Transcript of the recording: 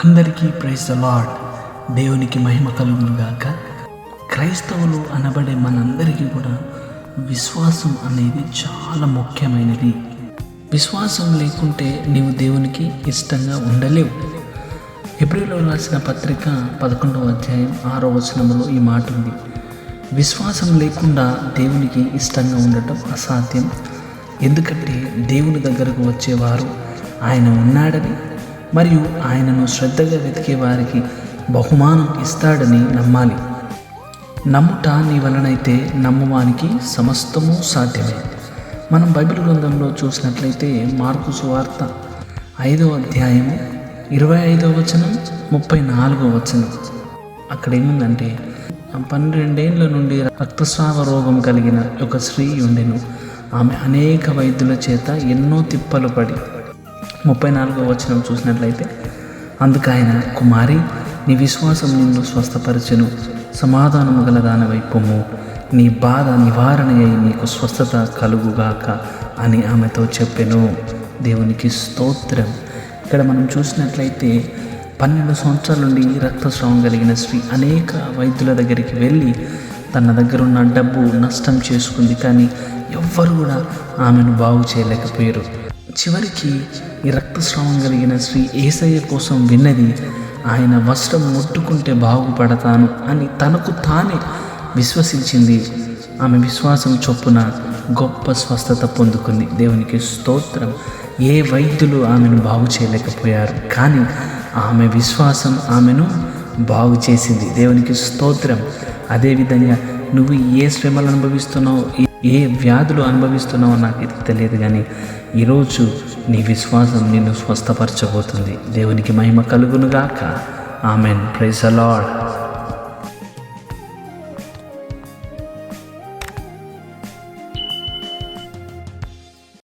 అందరికీ praise the lord. దేవునికి మహిమ కలుగును గాక. క్రైస్తవులు అనబడే మనందరికీ కూడా విశ్వాసం అనేది చాలా ముఖ్యమైనది. విశ్వాసం లేకుంటే నీవు దేవునికి ఇష్టంగా ఉండలేవు. హెబ్రీయులకు రాసిన పత్రిక 11వ అధ్యాయం 6వ వచనంలో ఈ మాట ఉంది: విశ్వాసం లేకుండా దేవునికి ఇష్టంగా ఉండటం అసాధ్యం. ఎందుకంటే దేవుని దగ్గరకు వచ్చేవారు ఆయన ఉన్నాడని మరియు ఆయనను శ్రద్ధగా వెతికే వారికి బహుమానం ఇస్తాడని నమ్మాలి. నమ్ముట నీ వలనైతే నమ్మువానికి సమస్తము సాధ్యమే. మనం బైబిల్ గ్రంథంలో చూసినట్లయితే మార్కు సువార్త 5వ అధ్యాయము 25వ వచనం 34వ వచనం అక్కడ ఏముందంటే, 12 ఏళ్ల నుండి రక్తస్రావ రోగం కలిగిన ఒక స్త్రీ ఉండెను. ఆమె అనేక వైద్యుల చేత ఎన్నో తిప్పలు పడి 34వ వచనం చూసినట్లయితే, అందుకు ఆయన, కుమారి, నీ విశ్వాసం నిన్ను స్వస్థపరచెను, సమాధానము గల దానివై పొమ్ము, నీ బాధ నివారణ అయి నీకు స్వస్థత కలుగుగాక అని ఆమెతో చెప్పెను. దేవునికి స్తోత్రం. ఇక్కడ మనం చూసినట్లయితే 12 సంవత్సరాల నుండి రక్తస్రావం కలిగిన స్త్రీ అనేక వైద్యుల దగ్గరికి వెళ్ళి తన దగ్గర ఉన్న డబ్బు నష్టం చేసుకుంది, కానీ ఎవ్వరు కూడా ఆమెను బాగు చేయలేకపోయారు. చివరికి ఈ రక్తస్రావం కలిగిన స్త్రీ యేసయ్య కోసం విన్నది, ఆయన వస్త్రం ముట్టుకుంటే బాగుపడతాను అని తనకు తానే విశ్వసించింది. ఆమె విశ్వాసం చొప్పున గొప్ప స్వస్థత పొందుకుంది. దేవునికి స్తోత్రం. ఏ వైద్యులు ఆమెను బాగు చేయలేకపోయారు, కానీ ఆమె విశ్వాసం ఆమెను బాగు చేసింది. దేవునికి స్తోత్రం. అదేవిధంగా నువ్వు ఏ శ్రమలు అనుభవిస్తున్నావు, ఏ వ్యాధులు అనుభవిస్తున్నావో నాకు ఇది తెలియదు, కానీ ఈరోజు నీ విశ్వాసం నిన్ను స్వస్థపరచబోతుంది. దేవునికి మహిమ కలుగునుగాక. ఆమెన్. Praise the lord.